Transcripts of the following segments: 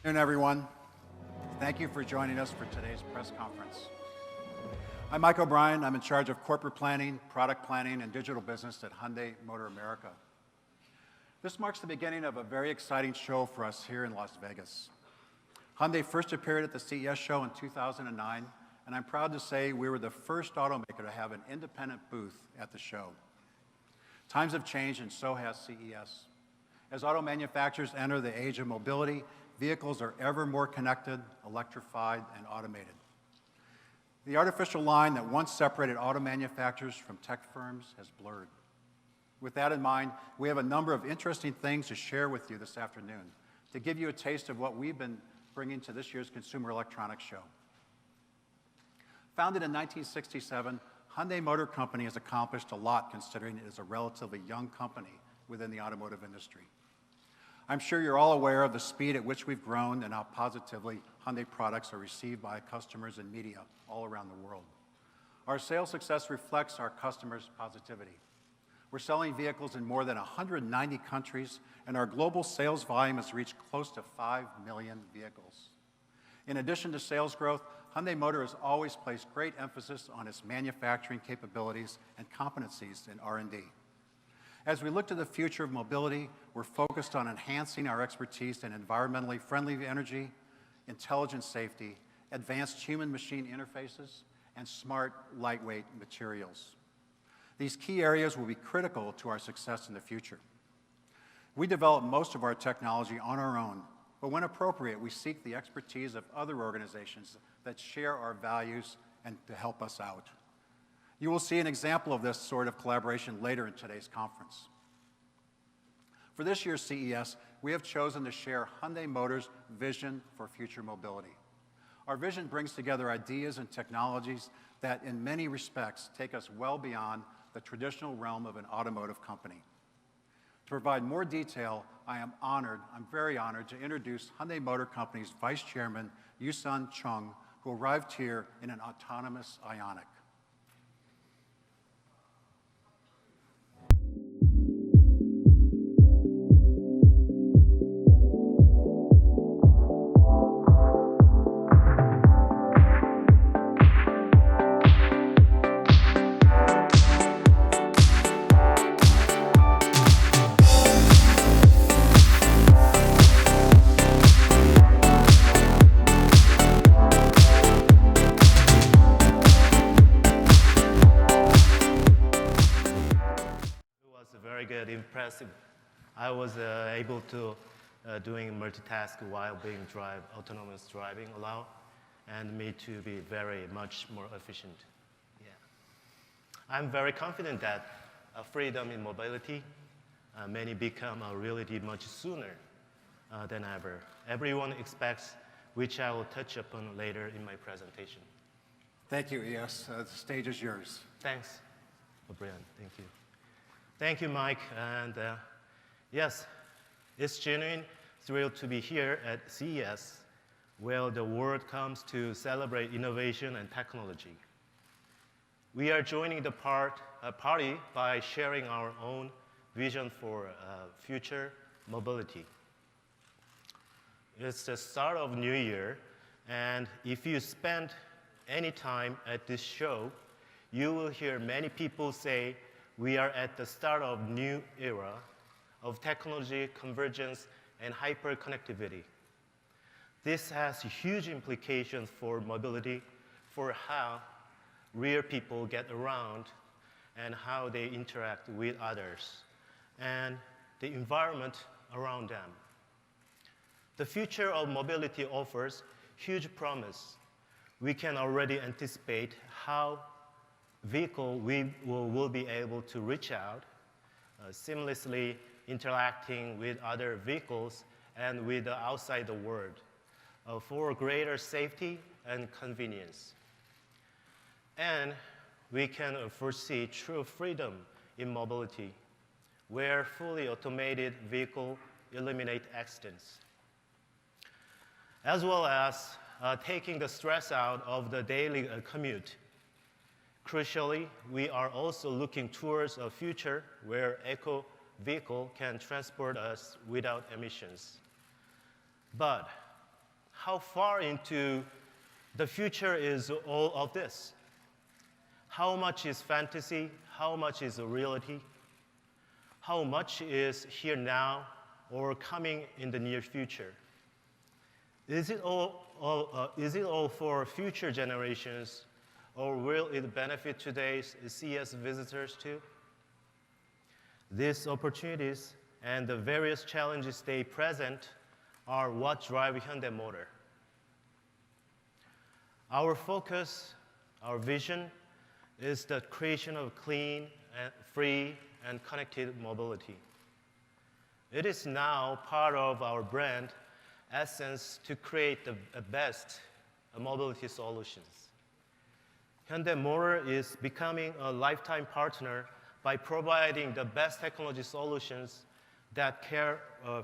Good afternoon, everyone. Thank you for joining us for today's press conference. I'm Mike O'Brien. I'm in charge of corporate planning, product planning, and digital business at Hyundai Motor America. This marks the beginning of a very exciting show for us here in Las Vegas. Hyundai first appeared at the CES show in 2009, and I'm proud to say we were the first automaker to have an independent booth at the show. Times have changed, and so has CES. As auto manufacturers enter the age of mobility, vehicles are ever more connected, electrified, and automated. The artificial line that once separated auto manufacturers from tech firms has blurred. With that in mind, we have a number of interesting things to share with you this afternoon to give you a taste of what we've been bringing to this year's Consumer Electronics Show. Founded in 1967, Hyundai Motor Company has accomplished a lot considering it is a relatively young company within the automotive industry. I'm sure you're all aware of the speed at which we've grown and how positively Hyundai products are received by customers and media all around the world. Our sales success reflects our customers' positivity. We're selling vehicles in more than 190 countries, and our global sales volume has reached close to 5 million vehicles. In addition to sales growth, Hyundai Motor has always placed great emphasis on its manufacturing capabilities and competencies in R&D. As we look to the future of mobility, we're focused on enhancing our expertise in environmentally friendly energy, intelligent safety, advanced human-machine interfaces, and smart, lightweight materials. These key areas will be critical to our success in the future. We develop most of our technology on our own, but when appropriate, we seek the expertise of other organizations that share our values and to help us out. You will see an example of this sort of collaboration later in today's conference. For this year's CES, we have chosen to share Hyundai Motor's vision for future mobility. Our vision brings together ideas and technologies that, in many respects, take us well beyond the traditional realm of an automotive company. To provide more detail, I'm very honored to introduce Hyundai Motor Company's Vice Chairman, Yusun Chung, who arrived here in an Autonomous IONIQ. Impressive. I was able to doing multitask while being autonomous driving allowed, and me to be very much more efficient. Yeah. I'm very confident that freedom in mobility may become a reality much sooner than ever. Everyone expects, which I will touch upon later in my presentation. Thank you, ES. The stage is yours. Thanks, O'Brien. Thank you. Thank you, Mike. And yes, it's genuine thrill to be here at CES, where the world comes to celebrate innovation and technology. We are joining the party by sharing our own vision for future mobility. It's the start of New Year, and if you spend any time at this show, you will hear many people say, we are at the start of a new era of technology, convergence, and hyper-connectivity. This has huge implications for mobility, for how real people get around and how they interact with others, and the environment around them. The future of mobility offers huge promise. We can already anticipate how vehicle will be able to reach out, seamlessly interacting with other vehicles and with the outside the world for greater safety and convenience. And we can foresee true freedom in mobility, where fully automated vehicles eliminate accidents, as well as taking the stress out of the daily commute. Crucially, we are also looking towards a future where eco-vehicle can transport us without emissions. But how far into the future is all of this? How much is fantasy? How much is reality? How much is here now or coming in the near future? Is it all for future generations, or will it benefit today's CES visitors too? These opportunities and the various challenges they present are what drive Hyundai Motor. Our focus, our vision, is the creation of clean, and free, and connected mobility. It is now part of our brand essence to create the best mobility solutions. Hyundai Motor is becoming a lifetime partner by providing the best technology solutions that care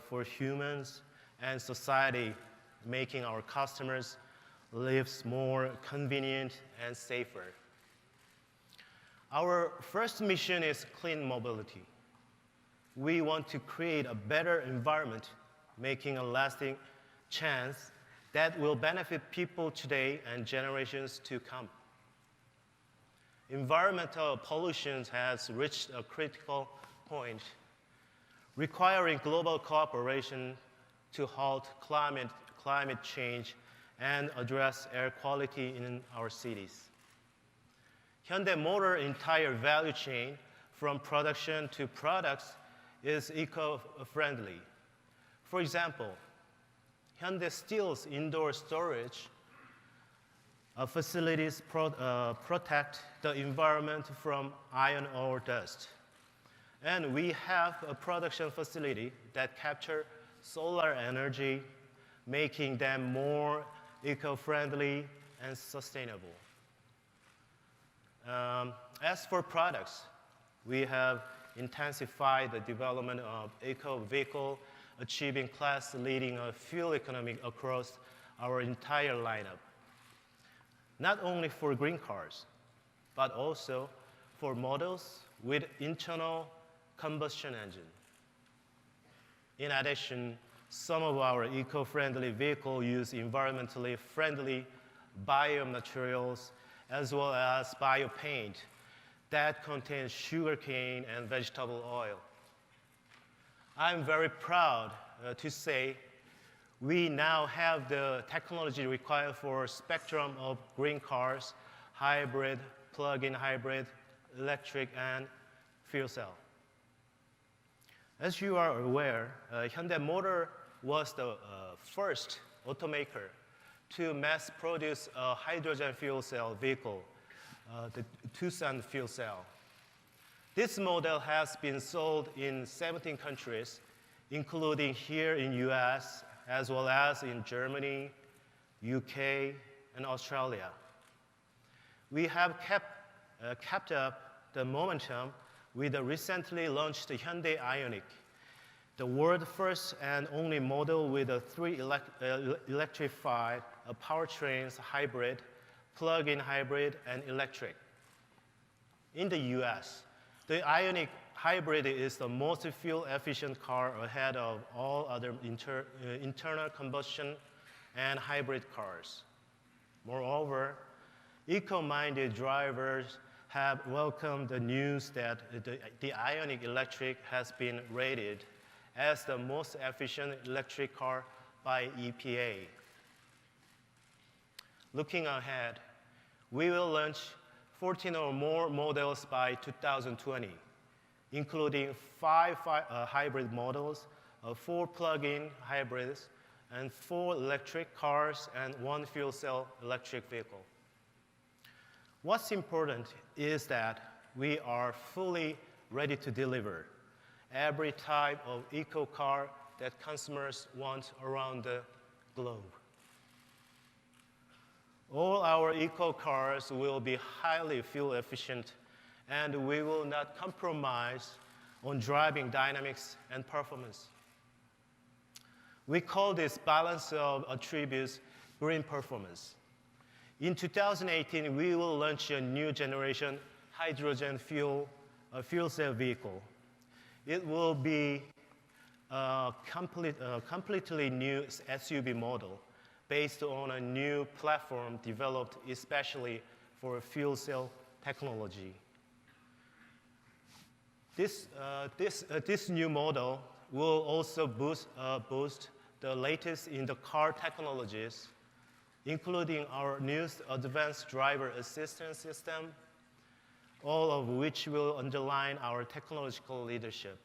for humans and society, making our customers' lives more convenient and safer. Our first mission is clean mobility. We want to create a better environment, making a lasting chance that will benefit people today and generations to come. Environmental pollution has reached a critical point, requiring global cooperation to halt climate change and address air quality in our cities. Hyundai Motor's entire value chain, from production to products, is eco-friendly. For example, Hyundai Steel's indoor storage facilities protect the environment from iron ore dust. And we have a production facility that captures solar energy, making them more eco-friendly and sustainable. As for products, we have intensified the development of eco-vehicle, achieving class-leading fuel economy across our entire lineup. Not only for green cars, but also for models with internal combustion engine. In addition, some of our eco-friendly vehicles use environmentally friendly biomaterials as well as biopaint that contains sugarcane and vegetable oil. I'm very proud to say we now have the technology required for a spectrum of green cars, hybrid, plug-in hybrid, electric, and fuel cell. As you are aware, Hyundai Motor was the first automaker to mass produce a hydrogen fuel cell vehicle, the Tucson fuel cell. This model has been sold in 17 countries, including here in US, as well as in Germany, UK, and Australia. We have kept up the momentum with the recently launched Hyundai IONIQ, the world's first and only model with a 3 electrified powertrains hybrid, plug-in hybrid, and electric. In the US, the IONIQ hybrid is the most fuel-efficient car ahead of all other internal combustion and hybrid cars. Moreover, eco-minded drivers have welcomed the news that the IONIQ Electric has been rated as the most efficient electric car by EPA. Looking ahead, we will launch 14 or more models by 2020, including 5 hybrid models, 4 plug-in hybrids, and 4 electric cars, and 1 fuel cell electric vehicle. What's important is that we are fully ready to deliver every type of eco car that consumers want around the globe. All our eco cars will be highly fuel efficient, and we will not compromise on driving dynamics and performance. We call this balance of attributes green performance. In 2018, we will launch a new generation hydrogen fuel cell vehicle. It will be a completely new SUV model based on a new platform developed especially for fuel cell technology. This new model will also boost the latest in the car technologies, including our newest advanced driver assistance system, all of which will underline our technological leadership.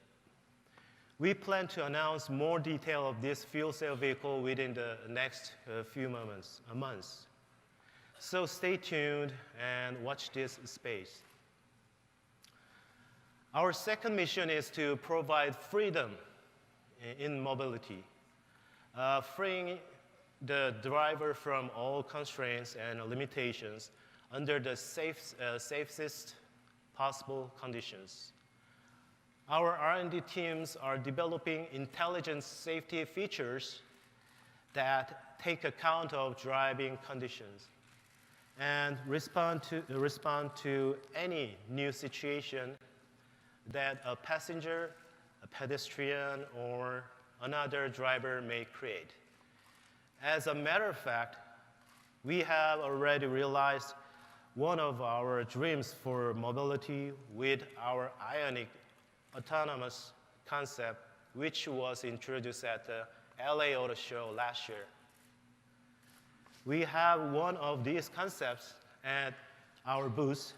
We plan to announce more detail of this fuel cell vehicle within the next few months. So stay tuned and watch this space. Our second mission is to provide freedom in mobility, freeing the driver from all constraints and limitations under the safest possible conditions. Our R&D teams are developing intelligent safety features that take account of driving conditions and respond to any new situation that a passenger, a pedestrian, or another driver may create. As a matter of fact, we have already realized one of our dreams for mobility with our IONIQ autonomous concept, which was introduced at the LA Auto Show last year. We have one of these concepts at our booth,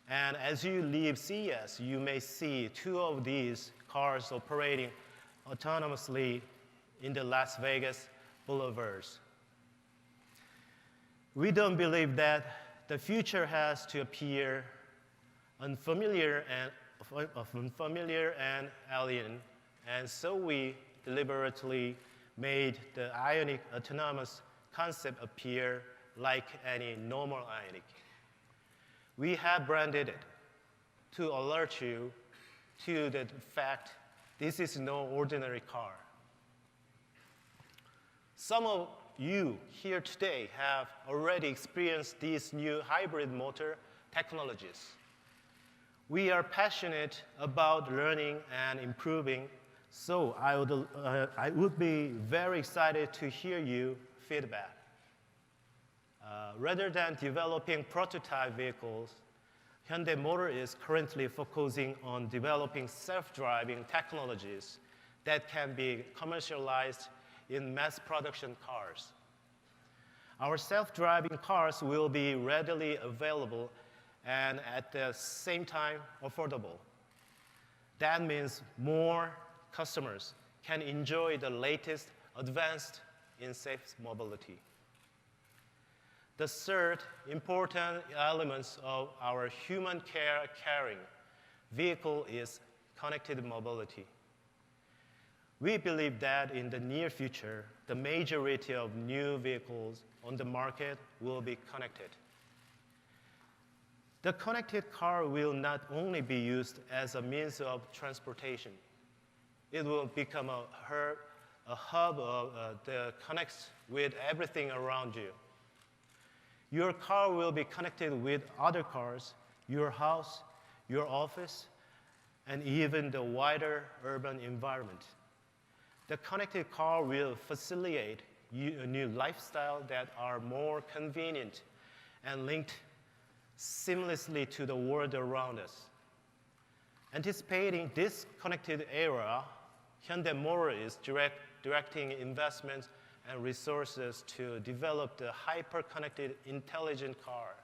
and as you leave CES, you may see two of these cars operating autonomously in the Las Vegas boulevards. We don't believe that the future has to appear unfamiliar and alien, and so we deliberately made the IONIQ autonomous concept appear like any normal IONIQ. We have branded it to alert you to the fact this is no ordinary car. Some of you here today have already experienced these new hybrid motor technologies. We are passionate about learning and improving, so I would be very excited to hear your feedback. Rather than developing prototype vehicles, Hyundai Motor is currently focusing on developing self-driving technologies that can be commercialized in mass production cars. Our self-driving cars will be readily available and at the same time affordable. That means more customers can enjoy the latest advanced in safe mobility. The third important element of our human carrying vehicle is connected mobility. We believe that in the near future, the majority of new vehicles on the market will be connected. The connected car will not only be used as a means of transportation, it will become a hub that connects with everything around you. Your car will be connected with other cars, your house, your office, and even the wider urban environment. The connected car will facilitate a new lifestyle that are more convenient and linked seamlessly to the world around us. Anticipating this connected era, Hyundai Motor is directing investments and resources to develop the hyper-connected intelligent car,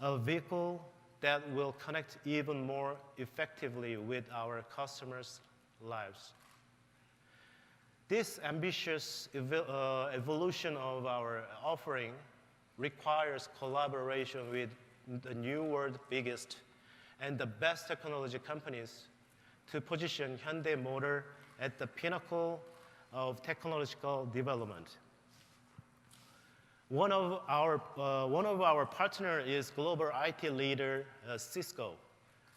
a vehicle that will connect even more effectively with our customers' lives. This ambitious evolution of our offering requires collaboration with the new world's biggest and the best technology companies to position Hyundai Motor at the pinnacle of technological development. One of our partners is global IT leader Cisco,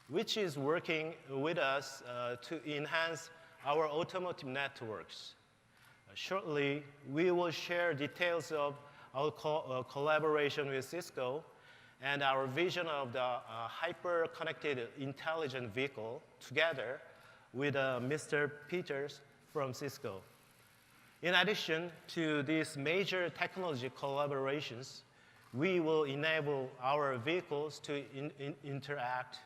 which is working with us to enhance our automotive networks. Shortly, we will share details of our collaboration with Cisco and our vision of the hyper-connected intelligent vehicle together with Mr. Peters from Cisco. In addition to these major technology collaborations, we will enable our vehicles to interact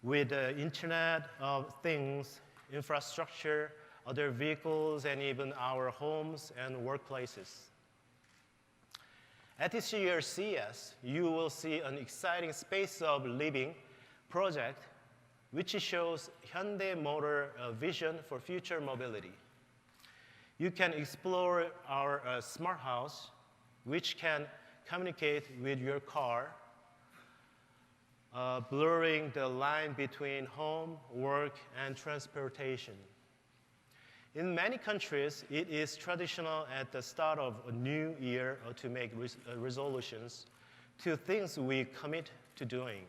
with the Internet of Things, infrastructure, other vehicles, and even our homes and workplaces. At this year's CES, you will see an exciting Space of Living project which shows Hyundai Motor vision for future mobility. You can explore our smart house, which can communicate with your car, blurring the line between home, work, and transportation. In many countries, it is traditional at the start of a new year to make resolutions to things we commit to doing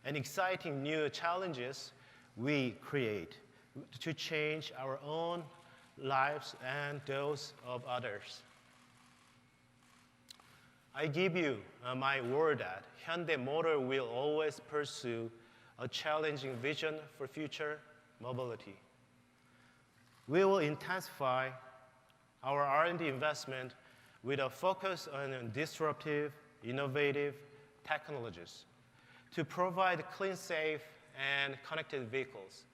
and exciting new challenges we create to change our own lives and those of others. I give you my word that Hyundai Motor will always pursue a challenging vision for future mobility. We will intensify our R&D investment with a focus on disruptive, innovative technologies to provide clean, safe, and connected vehicles.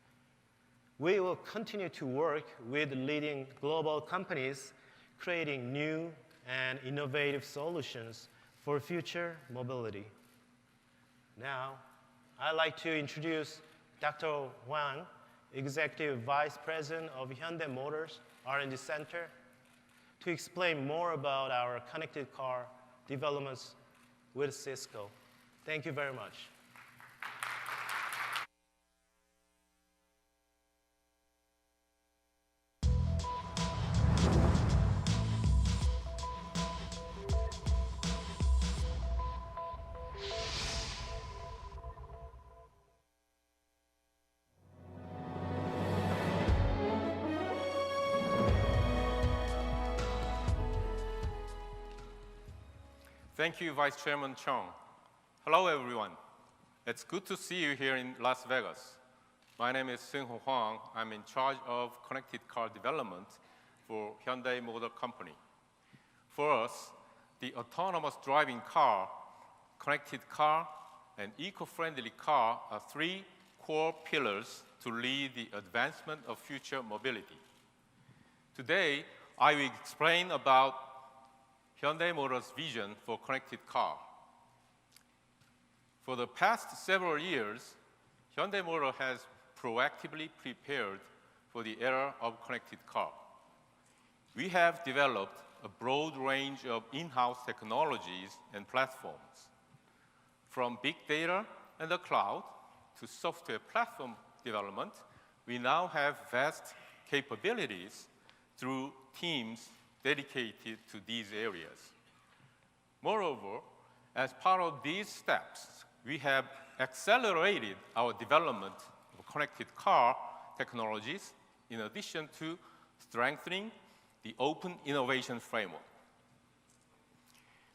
We will continue to work with leading global companies, creating new and innovative solutions for future mobility. Now, I'd like to introduce Dr. Huang, Executive Vice President of Hyundai Motors R&D Center, to explain more about our connected car developments with Cisco. Thank you very much. Thank you, Vice Chairman Chung. Hello, everyone. It's good to see you here in Las Vegas. My name is Seung-ho Hwang. I'm in charge of connected car development for Hyundai Motor Company. For us, the autonomous driving car, connected car, and eco-friendly car are three core pillars to lead the advancement of future mobility. Today, I will explain about Hyundai Motor's vision for connected car. For the past several years, Hyundai Motor has proactively prepared for the era of connected car. We have developed a broad range of in-house technologies and platforms. From big data and the cloud to software platform development, we now have vast capabilities through teams dedicated to these areas. Moreover, as part of these steps, we have accelerated our development of connected car technologies in addition to strengthening the open innovation framework.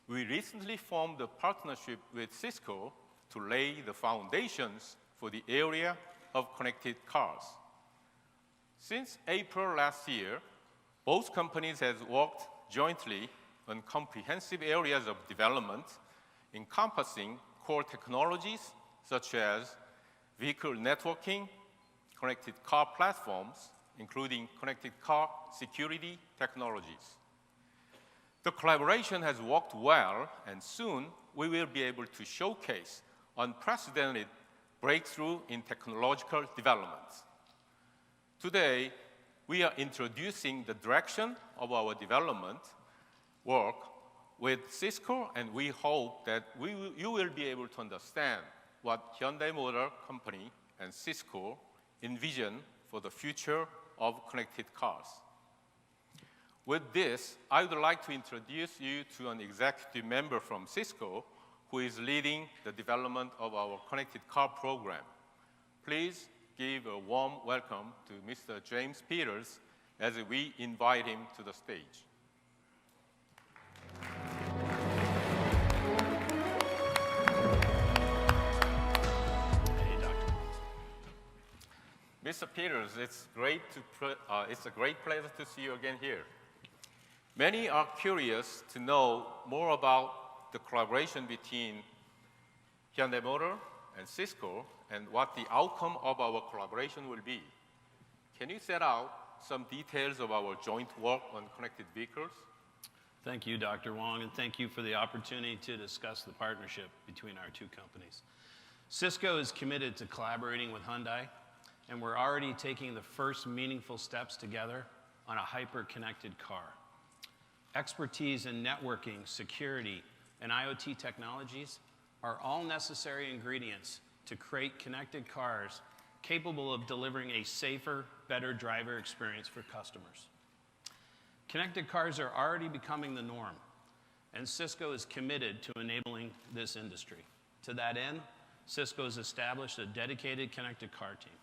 We recently formed a partnership with Cisco to lay the foundations for the area of connected cars. Since April last year, both companies have worked jointly on comprehensive areas of development encompassing core technologies such as vehicle networking, connected car platforms, including connected car security technologies. The collaboration has worked well, and soon we will be able to showcase unprecedented breakthrough in technological developments. Today, we are introducing the direction of our development work with Cisco, and we hope that you will be able to understand what Hyundai Motor Company and Cisco envision for the future of connected cars. With this, I would like to introduce you to an executive member from Cisco who is leading the development of our connected car program. Please give a warm welcome to Mr. James Peters as we invite him to the stage. Hey, Doctor. Mr. Peters, it's a great pleasure to see you again here. Many are curious to know more about the collaboration between Hyundai Motor and Cisco and what the outcome of our collaboration will be. Can you set out some details of our joint work on connected vehicles? Thank you, Dr. Wong, and thank you for the opportunity to discuss the partnership between our two companies. Cisco is committed to collaborating with Hyundai, and we're already taking the first meaningful steps together on a hyper-connected car. Expertise in networking, security, and IoT technologies are all necessary ingredients to create connected cars capable of delivering a safer, better driver experience for customers. Connected cars are already becoming the norm, and Cisco is committed to enabling this industry. To that end, Cisco has established a dedicated connected car team.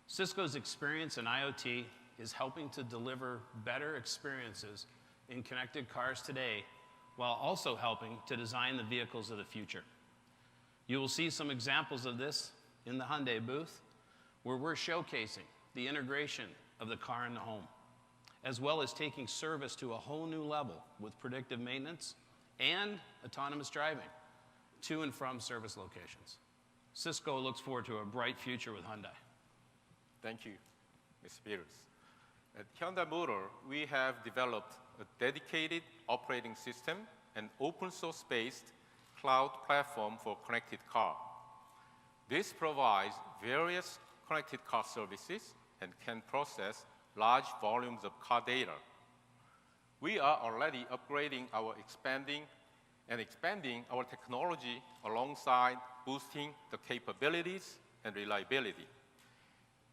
Cisco's experience in IoT is helping to deliver better experiences in connected cars today, while also helping to design the vehicles of the future. You will see some examples of this in the Hyundai booth, where we're showcasing the integration of the car in the home, as well as taking service to a whole new level with predictive maintenance and autonomous driving to and from service locations. Cisco looks forward to a bright future with Hyundai. Thank you, Ms. Pierce. At Hyundai Motor, we have developed a dedicated operating system and open source-based cloud platform for connected car. This provides various connected car services and can process large volumes of car data. We are already upgrading expanding our technology alongside boosting the capabilities and reliability.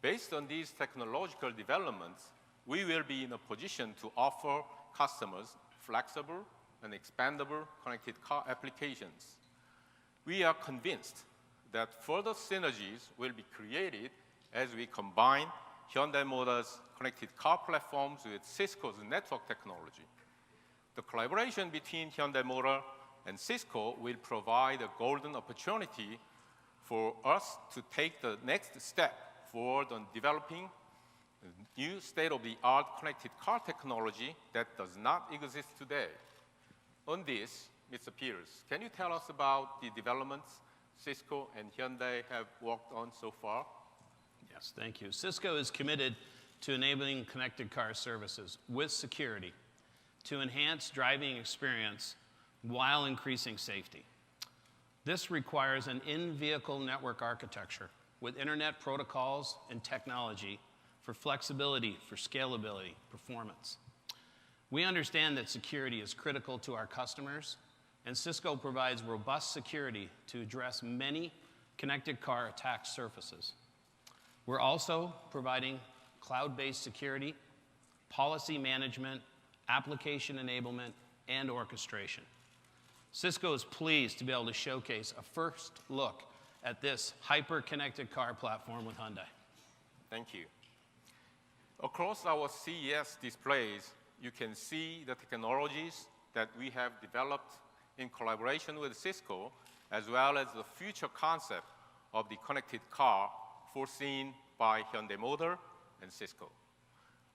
Based on these technological developments, we will be in a position to offer customers flexible and expandable connected car applications. We are convinced that further synergies will be created as we combine Hyundai Motor's connected car platforms with Cisco's network technology. The collaboration between Hyundai Motor and Cisco will provide a golden opportunity for us to take the next step forward on developing new state-of-the-art connected car technology that does not exist today. On this, Mr. Pierce, can you tell us about the developments Cisco and Hyundai have worked on so far? Yes, thank you. Cisco is committed to enabling connected car services with security to enhance driving experience while increasing safety. This requires an in-vehicle network architecture with internet protocols and technology for flexibility, for scalability, performance. We understand that security is critical to our customers, and Cisco provides robust security to address many connected car attack surfaces. We're also providing cloud-based security, policy management, application enablement, and orchestration. Cisco is pleased to be able to showcase a first look at this hyper-connected car platform with Hyundai. Thank you. Across our CES displays, you can see the technologies that we have developed in collaboration with Cisco, as well as the future concept of the connected car foreseen by Hyundai Motor and Cisco.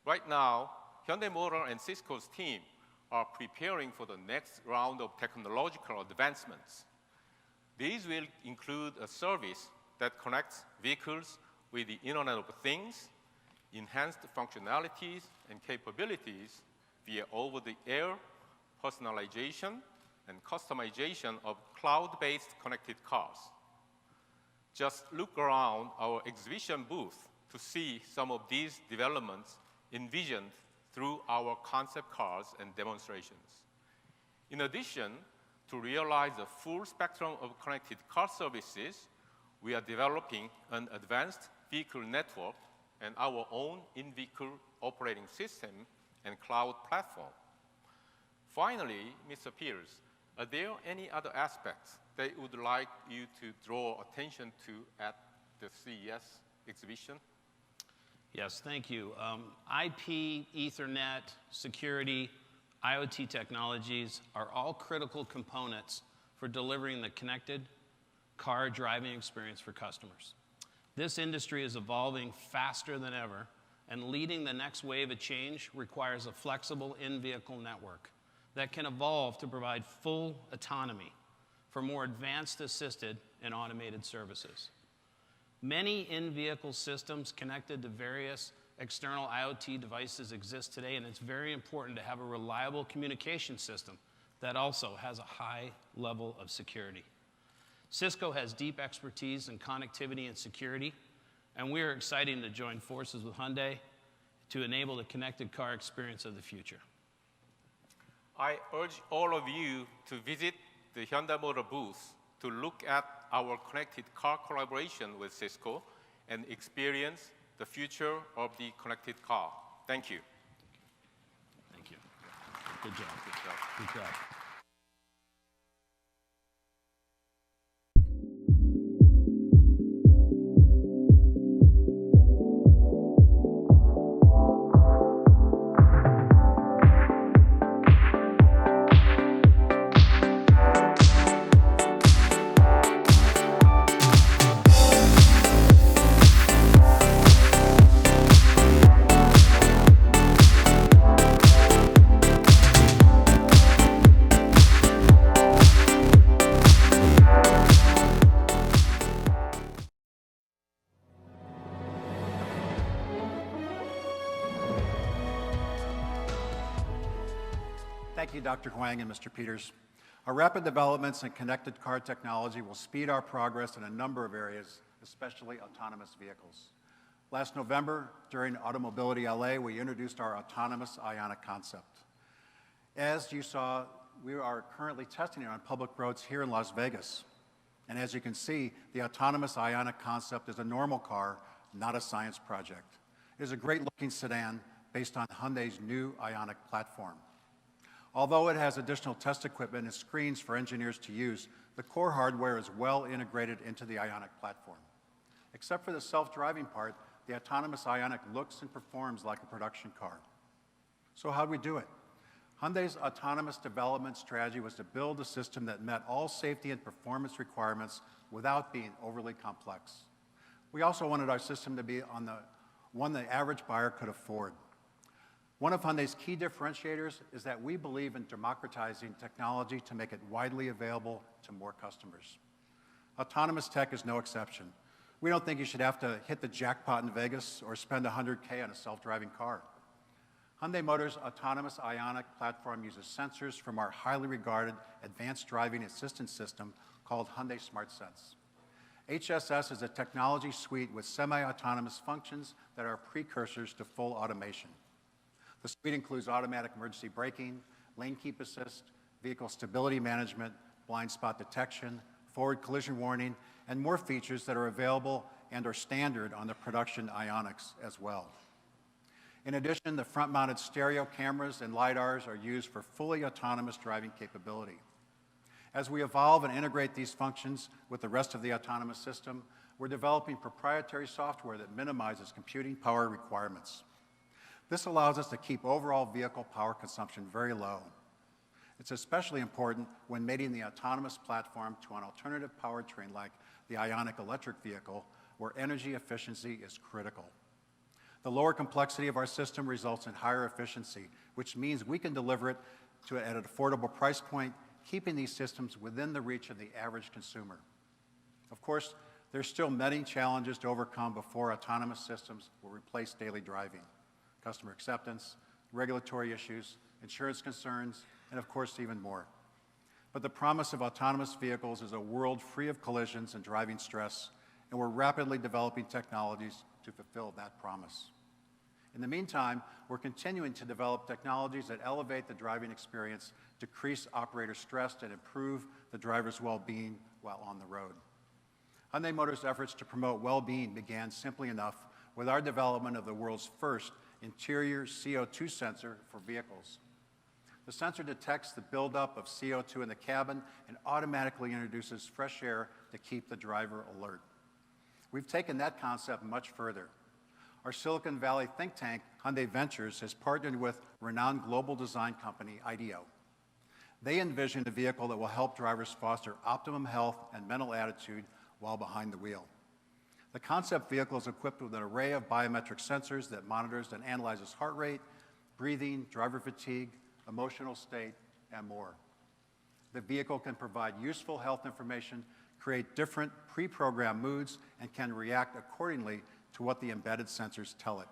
Right now, Hyundai Motor and Cisco's team are preparing for the next round of technological advancements. These will include a service that connects vehicles with the Internet of Things, enhanced functionalities and capabilities via over-the-air personalization and customization of cloud-based connected cars. Just look around our exhibition booth to see some of these developments envisioned through our concept cars and demonstrations. In addition, to realize the full spectrum of connected car services, we are developing an advanced vehicle network and our own in-vehicle operating system and cloud platform. Finally, Mr. Pierce, are there any other aspects that you would like you to draw attention to at the CES exhibition? Yes, thank you. IP, Ethernet, security, IoT technologies are all critical components for delivering the connected car driving experience for customers. This industry is evolving faster than ever, and leading the next wave of change requires a flexible in-vehicle network that can evolve to provide full autonomy for more advanced assisted and automated services. Many in-vehicle systems connected to various external IoT devices exist today, and it's very important to have a reliable communication system that also has a high level of security. Cisco has deep expertise in connectivity and security, and we are excited to join forces with Hyundai to enable the connected car experience of the future. I urge all of you to visit the Hyundai Motor booth to look at our connected car collaboration with Cisco and experience the future of the connected car. Thank you. Thank you. Good job. Good job. Good job. Thank you, Dr. Huang and Mr. Peters. Our rapid developments in connected car technology will speed our progress in a number of areas, especially autonomous vehicles. Last November, during Automobility LA, we introduced our Autonomous IONIQ concept. As you saw, we are currently testing it on public roads here in Las Vegas. And as you can see, the Autonomous IONIQ concept is a normal car, not a science project. It is a great-looking sedan based on Hyundai's new IONIQ platform. Although it has additional test equipment and screens for engineers to use, the core hardware is well integrated into the IONIQ platform. Except for the self-driving part, the Autonomous IONIQ looks and performs like a production car. So how'd we do it? Hyundai's autonomous development strategy was to build a system that met all safety and performance requirements without being overly complex. We also wanted our system to be one the average buyer could afford. One of Hyundai's key differentiators is that we believe in democratizing technology to make it widely available to more customers. Autonomous tech is no exception. We don't think you should have to hit the jackpot in Vegas or spend $100K on a self-driving car. Hyundai Motor's Autonomous IONIQ platform uses sensors from our highly regarded advanced driving assistance system called Hyundai SmartSense. HSS is a technology suite with semi-autonomous functions that are precursors to full automation. The suite includes automatic emergency braking, lane keep assist, vehicle stability management, blind spot detection, forward collision warning, and more features that are available and are standard on the production IONIQs as well. In addition, the front-mounted stereo cameras and LiDARs are used for fully autonomous driving capability. As we evolve and integrate these functions with the rest of the autonomous system, we're developing proprietary software that minimizes computing power requirements. This allows us to keep overall vehicle power consumption very low. It's especially important when mating the autonomous platform to an alternative powertrain like the IONIQ electric vehicle, where energy efficiency is critical. The lower complexity of our system results in higher efficiency, which means we can deliver it at an affordable price point, keeping these systems within the reach of the average consumer. Of course, there's still many challenges to overcome before autonomous systems will replace daily driving. Customer acceptance, regulatory issues, insurance concerns, and of course, even more. But the promise of autonomous vehicles is a world free of collisions and driving stress, and we're rapidly developing technologies to fulfill that promise. In the meantime, we're continuing to develop technologies that elevate the driving experience, decrease operator stress, and improve the driver's well-being while on the road. Hyundai Motor's efforts to promote well-being began simply enough with our development of the world's first interior CO2 sensor for vehicles. The sensor detects the buildup of CO2 in the cabin and automatically introduces fresh air to keep the driver alert. We've taken that concept much further. Our Silicon Valley think tank, Hyundai Ventures, has partnered with renowned global design company IDEO. They envision a vehicle that will help drivers foster optimum health and mental attitude while behind the wheel. The concept vehicle is equipped with an array of biometric sensors that monitors and analyzes heart rate, breathing, driver fatigue, emotional state, and more. The vehicle can provide useful health information, create different pre-programmed moods, and can react accordingly to what the embedded sensors tell it.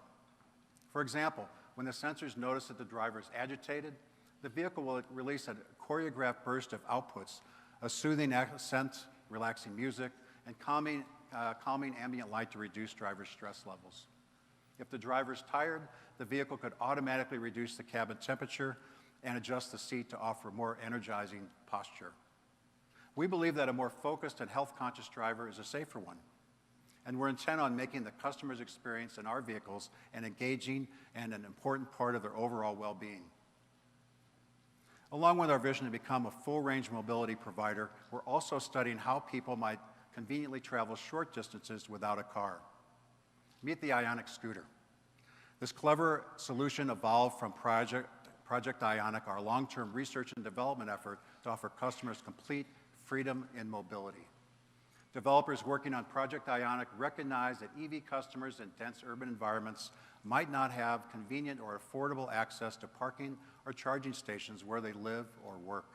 For example, when the sensors notice that the driver is agitated, the vehicle will release a choreographed burst of outputs, a soothing accent, relaxing music, and calming ambient light to reduce driver's stress levels. If the driver is tired, the vehicle could automatically reduce the cabin temperature and adjust the seat to offer more energizing posture. We believe that a more focused and health-conscious driver is a safer one, and we're intent on making the customer's experience in our vehicles an engaging and an important part of their overall well-being. Along with our vision to become a full-range mobility provider, we're also studying how people might conveniently travel short distances without a car. Meet the IONIQ scooter. This clever solution evolved from Project IONIQ, our long-term research and development effort to offer customers complete freedom in mobility. Developers working on Project IONIQ recognize that EV customers in dense urban environments might not have convenient or affordable access to parking or charging stations where they live or work.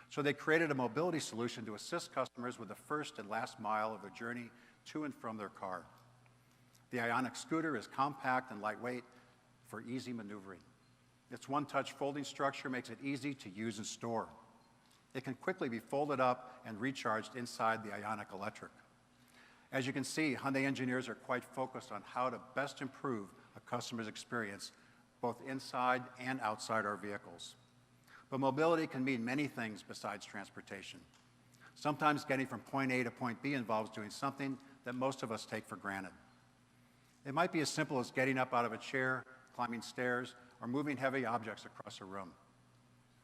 So they created a mobility solution to assist customers with the first and last mile of their journey to and from their car. The IONIQ scooter is compact and lightweight for easy maneuvering. Its one-touch folding structure makes it easy to use and store. It can quickly be folded up and recharged inside the IONIQ Electric. As you can see, Hyundai engineers are quite focused on how to best improve a customer's experience, both inside and outside our vehicles. But mobility can mean many things besides transportation. Sometimes getting from point A to point B involves doing something that most of us take for granted. It might be as simple as getting up out of a chair, climbing stairs, or moving heavy objects across a room.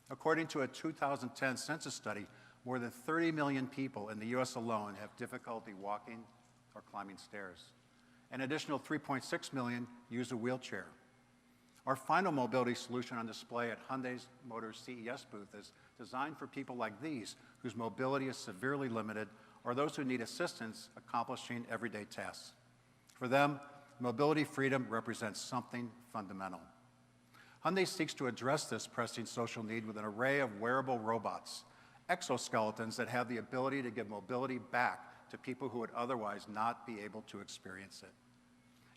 According to a 2010 census study, more than 30 million people in the US alone have difficulty walking or climbing stairs. An additional 3.6 million use a wheelchair. Our final mobility solution on display at Hyundai Motor's CES booth is designed for people like these, whose mobility is severely limited, or those who need assistance accomplishing everyday tasks. For them, mobility freedom represents something fundamental. Hyundai seeks to address this pressing social need with an array of wearable robots, exoskeletons that have the ability to give mobility back to people who would otherwise not be able to experience it.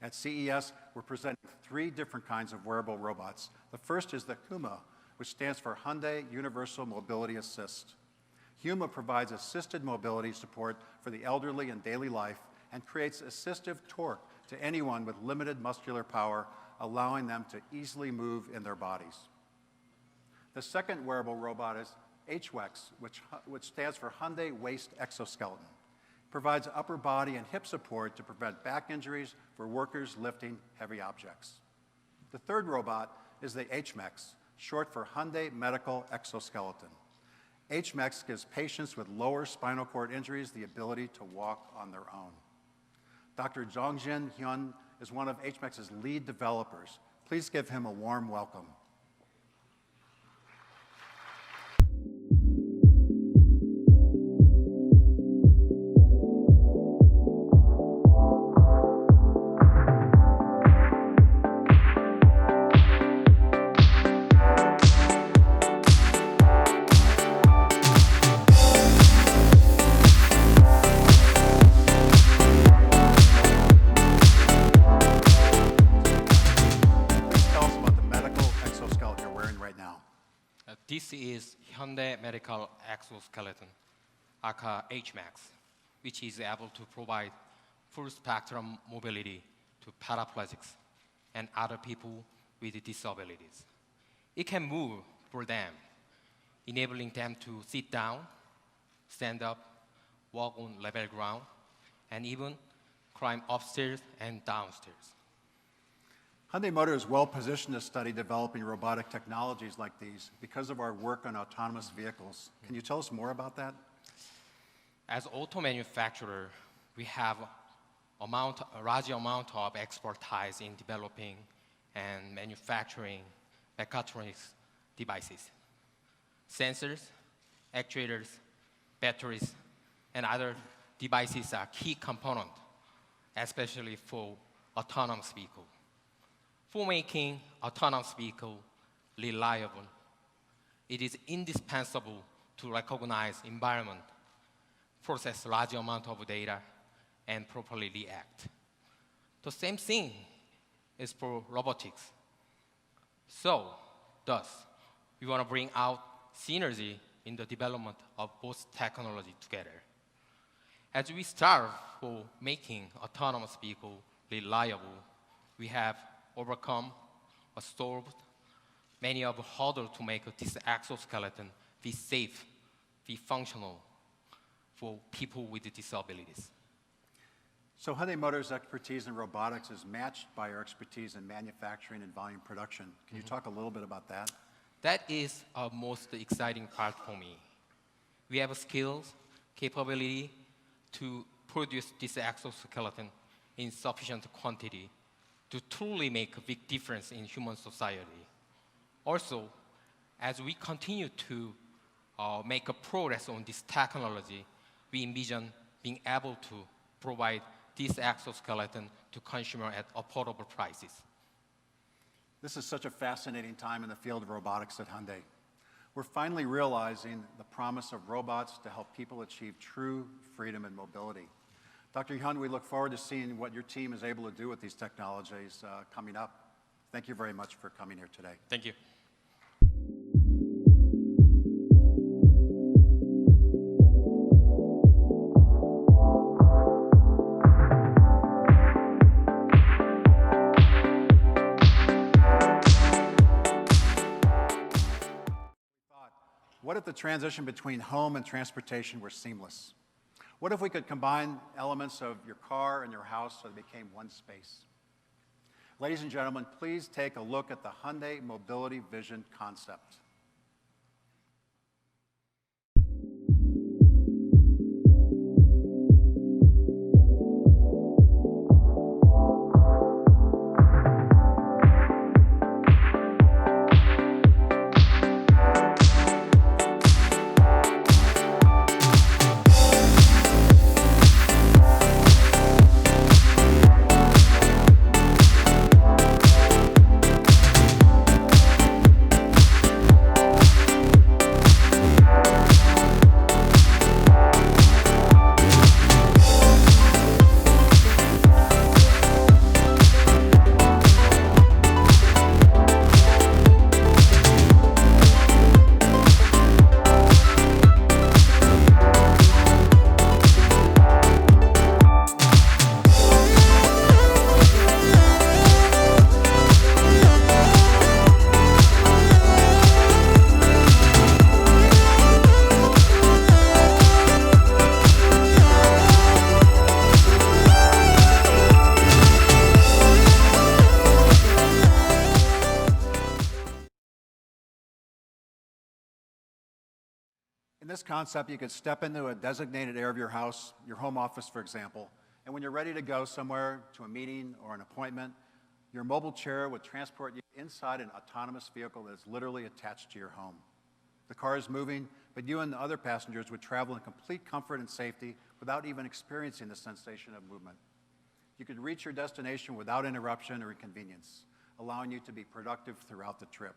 At CES, we're presenting 3 different kinds of wearable robots. The first is the HUMA, which stands for Hyundai Universal Mobility Assist. HUMA provides assisted mobility support for the elderly in daily life and creates assistive torque to anyone with limited muscular power, allowing them to easily move in their bodies. The second wearable robot is HWEX, which stands for Hyundai Waist Exoskeleton. Provides upper body and hip support to prevent back injuries for workers lifting heavy objects. The third robot is the HMEX, short for Hyundai Medical Exoskeleton. HMEX gives patients with lower spinal cord injuries the ability to walk on their own. Dr. Jongjin Hyun is one of HMEX's lead developers. Please give him a warm welcome. This is Hyundai Medical Exoskeleton, aka HMAX, which is able to provide full-spectrum mobility to paraplegics and other people with disabilities. It can move for them, enabling them to sit down, stand up, walk on level ground, and even climb upstairs and downstairs. Hyundai Motor is well positioned to study developing robotic technologies like these because of our work on autonomous vehicles. Can you tell us more about that? As auto manufacturer, we have a large amount of expertise in developing and manufacturing mechatronics devices. Sensors, actuators, batteries, and other devices are key components especially for autonomous vehicle. For making autonomous vehicle reliable, it is indispensable to recognize environment, process large amount of data, and properly react. The same thing is for robotics. So, thus, we want to bring out synergy in the development of both technology together. As we strive for making autonomous vehicle reliable, we have overcome or solved many of the hurdles to make this exoskeleton be safe, be functional for people with disabilities. So Hyundai Motor's expertise in robotics is matched by our expertise in manufacturing and volume production. Can you talk a little bit about that? That is our most exciting part for me. We have skills, capability to produce this exoskeleton in sufficient quantity to truly make a big difference in human society. Also, as we continue to make a progress on this technology, we envision being able to provide this exoskeleton to consumers at affordable prices. This is such a fascinating time in the field of robotics at Hyundai. We're finally realizing the promise of robots to help people achieve true freedom and mobility. Dr. Hyun, we look forward to seeing what your team is able to do with these technologies coming up. Thank you very much for coming here today. Thank you. What if the transition between home and transportation were seamless? What if we could combine elements of your car and your house so they became one space? Ladies and gentlemen, please take a look at the Hyundai Mobility Vision concept. In this concept, you could step into a designated area of your house, your home office, for example, and when you're ready to go somewhere to a meeting or an appointment, your mobile chair would transport you inside an autonomous vehicle that is literally attached to your home. The car is moving, but you and the other passengers would travel in complete comfort and safety without even experiencing the sensation of movement. You could reach your destination without interruption or inconvenience, allowing you to be productive throughout the trip.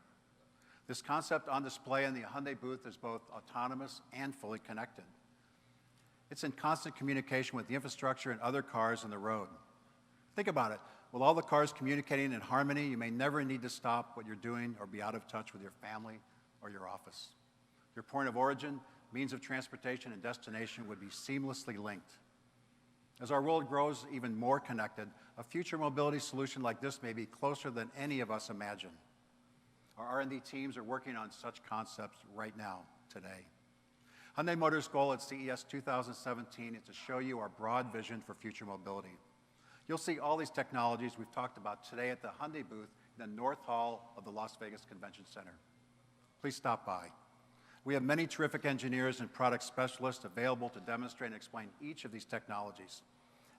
This concept on display in the Hyundai booth is both autonomous and fully connected. It's in constant communication with the infrastructure and other cars on the road. Think about it. With all the cars communicating in harmony, you may never need to stop what you're doing or be out of touch with your family or your office. Your point of origin, means of transportation, and destination would be seamlessly linked. As our world grows even more connected, a future mobility solution like this may be closer than any of us imagine. Our R&D teams are working on such concepts right now, today. Hyundai Motor's goal at CES 2017 is to show you our broad vision for future mobility. You'll see all these technologies we've talked about today at the Hyundai booth in the North Hall of the Las Vegas Convention Center. Please stop by. We have many terrific engineers and product specialists available to demonstrate and explain each of these technologies.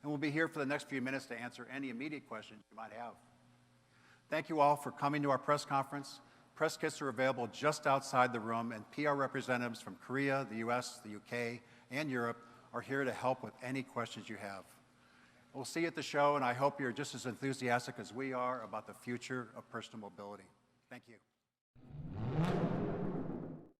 And we'll be here for the next few minutes to answer any immediate questions you might have. Thank you all for coming to our press conference. Press kits are available just outside the room, and PR representatives from Korea, the US, the UK, and Europe are here to help with any questions you have. We'll see you at the show, and I hope you're just as enthusiastic as we are about the future of personal mobility. Thank you.